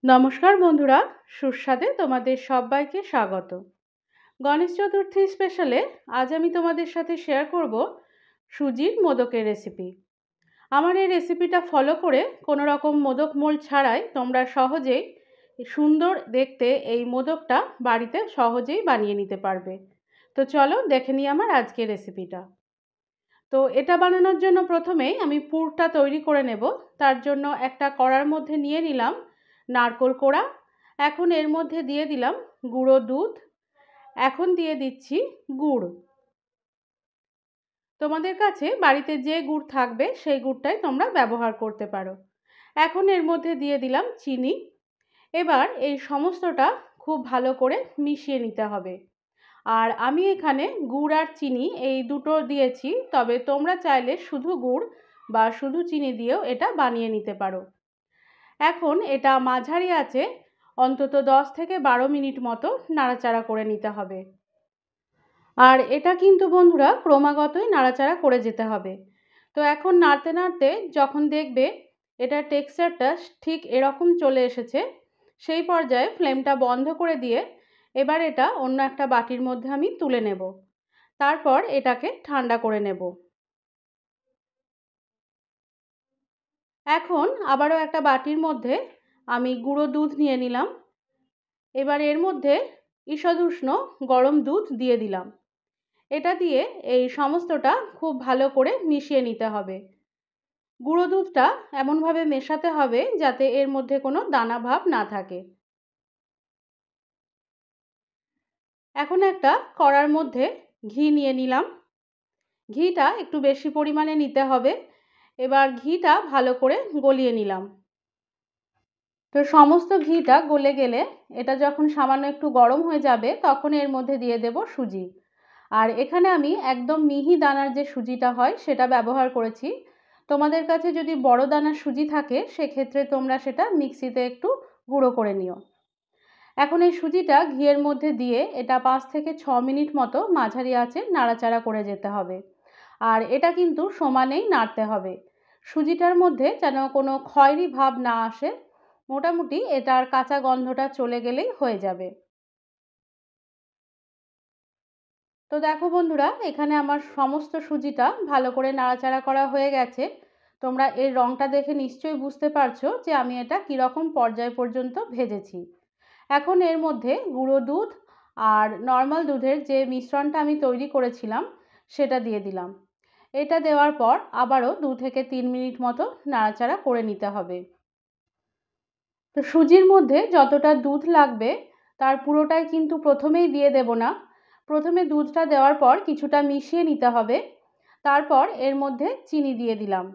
নমস্কার বন্ধুরা, সুস্বাদে তোমাদের সবাইকে স্বাগত। গণেশ চতুর্থী স্পেশালে আজ আমি তোমাদের সাথে শেয়ার করব সুজির মোদকের রেসিপি। আমার এই রেসিপিটা ফলো করে কোনো রকম মোদক মোল্ড ছাড়াই তোমরা সহজেই সুন্দর দেখতে এই মোদকটা বাড়িতে সহজেই বানিয়ে নিতে পারবে। তো চলো দেখে নিই আমার আজকের রেসিপিটা। তো এটা বানানোর জন্য প্রথমেই আমি পুরটা তৈরি করে নেব। তার জন্য একটা কড়ার মধ্যে নিয়ে নিলাম নারকেল কোড়া। এখন এর মধ্যে দিয়ে দিলাম গুঁড়ো দুধ। এখন দিয়ে দিচ্ছি গুড়। তোমাদের কাছে বাড়িতে যে গুড় থাকবে সেই গুড়টাই তোমরা ব্যবহার করতে পারো। এখন এর মধ্যে দিয়ে দিলাম চিনি। এবার এই সমস্তটা খুব ভালো করে মিশিয়ে নিতে হবে। আর আমি এখানে গুড় আর চিনি এই দুটো দিয়েছি, তবে তোমরা চাইলে শুধু গুড় বা শুধু চিনি দিয়েও এটা বানিয়ে নিতে পারো। এখন এটা মাঝারি আঁচে অন্তত 10 থেকে 12 মিনিট মতো নাড়াচাড়া করে নিতে হবে। আর এটা কিন্তু বন্ধুরা ক্রমাগতই নাড়াচাড়া করে যেতে হবে। তো এখন নাড়তে নাড়তে যখন দেখবে এটার টেক্সচারটা ঠিক এরকম চলে এসেছে, সেই পর্যায়ে ফ্লেমটা বন্ধ করে দিয়ে এবার এটা অন্য একটা বাটির মধ্যে আমি তুলে নেব। তারপর এটাকে ঠান্ডা করে নেব। এখন আবারও একটা বাটির মধ্যে আমি গুঁড়ো দুধ নিয়ে নিলাম। এবার এর মধ্যে ঈষৎ উষ্ণ গরম দুধ দিয়ে দিলাম। এটা দিয়ে এই সমস্তটা খুব ভালো করে মিশিয়ে নিতে হবে। গুঁড়ো দুধটা এমনভাবে মেশাতে হবে যাতে এর মধ্যে কোনো দানা ভাব না থাকে। এখন একটা কড়ার মধ্যে ঘি নিয়ে নিলাম। ঘিটা একটু বেশি পরিমাণে নিতে হবে। এবার ঘিটা ভালো করে গলিয়ে নিলাম। তো সমস্ত ঘিটা গলে গেলে এটা যখন সামান্য একটু গরম হয়ে যাবে তখন এর মধ্যে দিয়ে দেব সুজি। আর এখানে আমি একদম মিহি দানার যে সুজিটা হয় সেটা ব্যবহার করেছি। তোমাদের কাছে যদি বড় দানার সুজি থাকে সেক্ষেত্রে তোমরা সেটা মিক্সিতে একটু গুঁড়ো করে নিও। এখন এই সুজিটা ঘিয়ের মধ্যে দিয়ে এটা 5 থেকে 6 মিনিট মতো মাঝারি আঁচে নাড়াচাড়া করে যেতে হবে। আর এটা কিন্তু সমানেই নাড়তে হবে। সুজিটার মধ্যে যেন কোনো খয়েরি ভাব না আসে। মোটামুটি এটার কাঁচা গন্ধটা চলে গেলেই হয়ে যাবে। তো দেখো বন্ধুরা, এখানে আমার সমস্ত সুজিটা ভালো করে নাড়াচাড়া করা হয়ে গেছে। তোমরা এর রঙটা দেখে নিশ্চয়ই বুঝতে পারছো যে আমি এটা কীরকম পর্যায় পর্যন্ত ভেজেছি। এখন এর মধ্যে গুঁড়ো দুধ আর নর্মাল দুধের যে মিশ্রণটা আমি তৈরি করেছিলাম সেটা দিয়ে দিলাম। এটা দেওয়ার পর আবারও 2 থেকে 3 মিনিট মতো নাড়াচাড়া করে নিতে হবে। তো সুজির মধ্যে যতটা দুধ লাগবে তার পুরোটাই কিন্তু প্রথমেই দিয়ে দেব না। প্রথমে দুধটা দেওয়ার পর কিছুটা মিশিয়ে নিতে হবে। তারপর এর মধ্যে চিনি দিয়ে দিলাম।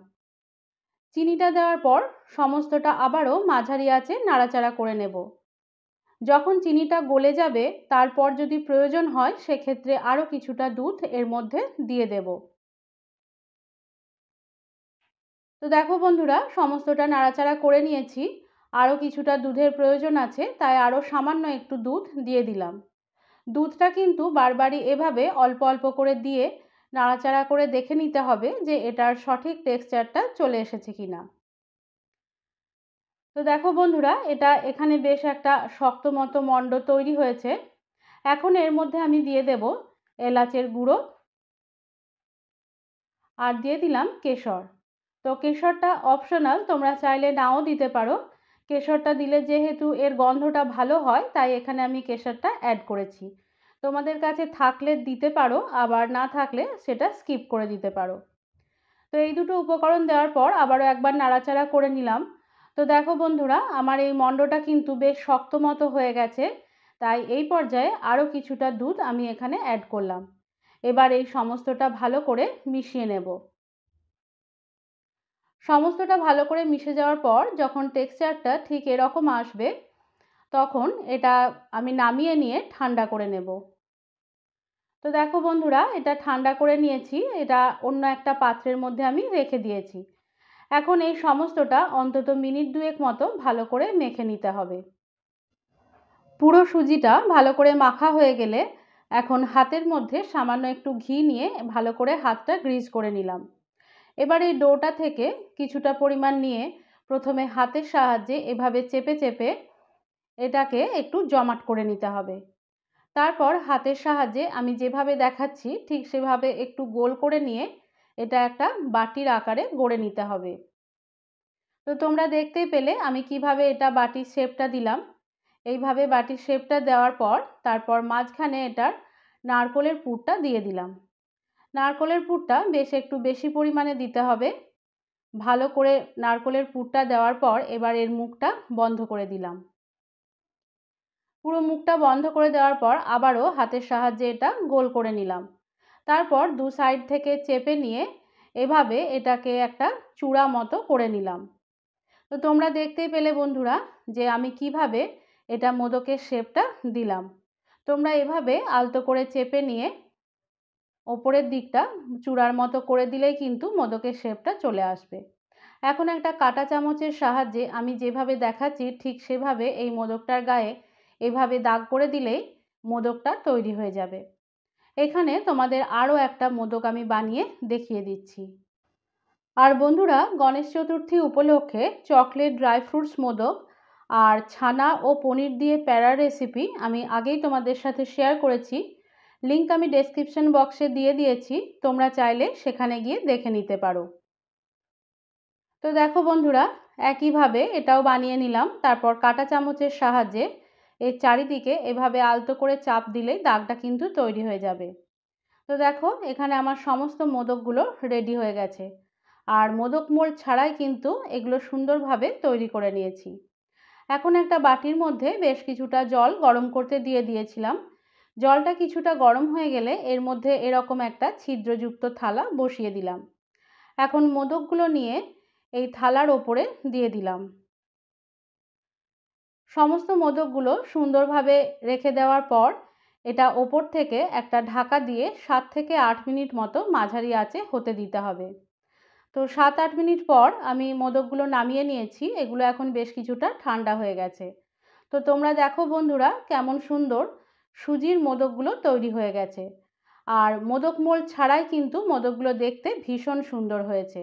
চিনিটা দেওয়ার পর সমস্তটা আবারও মাঝারি আঁচে নাড়াচাড়া করে নেব। যখন চিনিটা গলে যাবে তারপর যদি প্রয়োজন হয় সেক্ষেত্রে আরও কিছুটা দুধ এর মধ্যে দিয়ে দেব। তো দেখো বন্ধুরা, সমস্তটা নাড়াচাড়া করে নিয়েছি। আরও কিছুটা দুধের প্রয়োজন আছে, তাই আরও সামান্য একটু দুধ দিয়ে দিলাম। দুধটা কিন্তু বারবারই এভাবে অল্প অল্প করে দিয়ে নাড়াচাড়া করে দেখে নিতে হবে যে এটার সঠিক টেক্সচারটা চলে এসেছে কিনা। তো দেখো বন্ধুরা, এটা এখানে বেশ একটা শক্ত মতো মণ্ড তৈরি হয়েছে। এখন এর মধ্যে আমি দিয়ে দেব এলাচের গুঁড়ো আর দিয়ে দিলাম কেশর। তো কেশরটা অপশনাল, তোমরা চাইলে নাও দিতে পারো। কেশরটা দিলে যেহেতু এর গন্ধটা ভালো হয় তাই এখানে আমি কেশরটা অ্যাড করেছি। তোমাদের কাছে থাকলে দিতে পারো, আবার না থাকলে সেটা স্কিপ করে দিতে পারো। তো এই দুটো উপকরণ দেওয়ার পর আবারও একবার নাড়াচাড়া করে নিলাম। তো দেখো বন্ধুরা, আমার এই মণ্ডটা কিন্তু বেশ শক্ত মতো হয়ে গেছে। তাই এই পর্যায়ে আরও কিছুটা দুধ আমি এখানে অ্যাড করলাম। এবার এই সমস্তটা ভালো করে মিশিয়ে নেব। সমস্তটা ভালো করে মিশে যাওয়ার পর যখন টেক্সচারটা ঠিক এরকম আসবে তখন এটা আমি নামিয়ে নিয়ে ঠান্ডা করে নেব। তো দেখো বন্ধুরা, এটা ঠান্ডা করে নিয়েছি। এটা অন্য একটা পাত্রের মধ্যে আমি রেখে দিয়েছি। এখন এই সমস্তটা অন্তত মিনিট 2 মতো ভালো করে মেখে নিতে হবে। পুরো সুজিটা ভালো করে মাখা হয়ে গেলে এখন হাতের মধ্যে সামান্য একটু ঘি নিয়ে ভালো করে হাতটা গ্রিজ করে নিলাম। এবার এই ডোটা থেকে কিছুটা পরিমাণ নিয়ে প্রথমে হাতের সাহায্যে এভাবে চেপে চেপে এটাকে একটু জমাট করে নিতে হবে। তারপর হাতের সাহায্যে আমি যেভাবে দেখাচ্ছি ঠিক সেভাবে একটু গোল করে নিয়ে এটা একটা বাটির আকারে গড়ে নিতে হবে। তো তোমরা দেখতেই পেলে আমি কিভাবে এটা বাটির শেপটা দিলাম। এইভাবে বাটির শেপটা দেওয়ার পর তারপর মাঝখানে এটার নারকেলের পুরটা দিয়ে দিলাম। নারকেলের পুরটা একটু বেশি পরিমাণে দিতে হবে। ভালো করে নারকেলের পুরটা দেওয়ার পর এবার এর মুখটা বন্ধ করে দিলাম। পুরো মুখটা বন্ধ করে দেওয়ার পর আবারও হাতের সাহায্যে এটা গোল করে নিলাম। তারপর দু সাইড থেকে চেপে নিয়ে এভাবে এটাকে একটা চূড়া মতো করে নিলাম। তো তোমরা দেখতেই পেলে বন্ধুরা যে আমি কিভাবে এটা মোদকের শেপটা দিলাম। তোমরা এভাবে আলতো করে চেপে নিয়ে ওপরের দিকটা চূড়ার মতো করে দিলেই কিন্তু মোদকের শেপটা চলে আসবে। এখন একটা কাঁটা চামচের সাহায্যে আমি যেভাবে দেখাচ্ছি ঠিক সেভাবে এই মোদকটার গায়ে এভাবে দাগ করে দিলেই মোদকটা তৈরি হয়ে যাবে। এখানে তোমাদের আরও একটা মোদক আমি বানিয়ে দেখিয়ে দিচ্ছি। আর বন্ধুরা, গণেশ চতুর্থী উপলক্ষে চকলেট ড্রাই ফ্রুটস মোদক আর ছানা ও পনির দিয়ে প্যাড়ার রেসিপি আমি আগেই তোমাদের সাথে শেয়ার করেছি। লিংক আমি ডেসক্রিপশন বক্সে দিয়ে দিয়েছি, তোমরা চাইলে সেখানে গিয়ে দেখে নিতে পারো। তো দেখো বন্ধুরা, একইভাবে এটাও বানিয়ে নিলাম। তারপর কাঁটা চামচের সাহায্যে এর চারিদিকে এভাবে আলতো করে চাপ দিলেই দাগটা কিন্তু তৈরি হয়ে যাবে। তো দেখো এখানে আমার সমস্ত মোদকগুলো রেডি হয়ে গেছে। আর মোদক মোল্ড ছাড়াই কিন্তু এগুলো সুন্দরভাবে তৈরি করে নিয়েছি। এখন একটা বাটির মধ্যে বেশ কিছুটা জল গরম করতে দিয়ে দিয়েছিলাম। জলটা কিছুটা গরম হয়ে গেলে এর মধ্যে এরকম একটা ছিদ্রযুক্ত থালা বসিয়ে দিলাম। এখন মোদকগুলো নিয়ে এই থালার ওপরে দিয়ে দিলাম। সমস্ত মোদকগুলো সুন্দরভাবে রেখে দেওয়ার পর এটা ওপর থেকে একটা ঢাকা দিয়ে 7 থেকে 8 মিনিট মতো মাঝারি আঁচে হতে দিতে হবে। তো 7-8 মিনিট পর আমি মোদকগুলো নামিয়ে নিয়েছি। এগুলো এখন বেশ কিছুটা ঠান্ডা হয়ে গেছে। তো তোমরা দেখো বন্ধুরা কেমন সুন্দর সুজির মোদকগুলো তৈরি হয়ে গেছে। আর মোদক মোল্ড ছাড়াই কিন্তু মোদকগুলো দেখতে ভীষণ সুন্দর হয়েছে।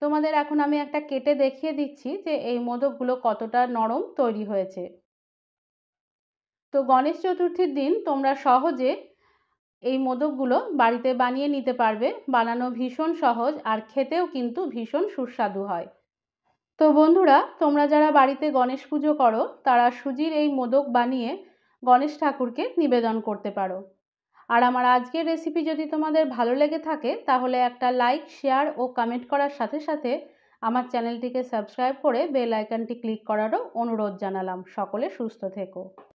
তোমাদের এখন আমি একটা কেটে দেখিয়ে দিচ্ছি যে এই মোদকগুলো কতটা নরম তৈরি হয়েছে। তো গণেশ চতুর্থীর দিন তোমরা সহজে এই মোদকগুলো বাড়িতে বানিয়ে নিতে পারবে। বানানো ভীষণ সহজ আর খেতেও কিন্তু ভীষণ সুস্বাদু হয়। তো বন্ধুরা, তোমরা যারা বাড়িতে গণেশ পুজো করো তারা সুজির এই মোদক বানিয়ে গণেশ ঠাকুরকে নিবেদন করতে পারো। আর আমার আজকের রেসিপি যদি তোমাদের ভালো লেগে থাকে তাহলে একটা লাইক, শেয়ার ও কমেন্ট করার সাথে সাথে আমার চ্যানেলটিকে সাবস্ক্রাইব করে বেল আইকনটি ক্লিক করারও অনুরোধ জানালাম। সকলে সুস্থ থেকো।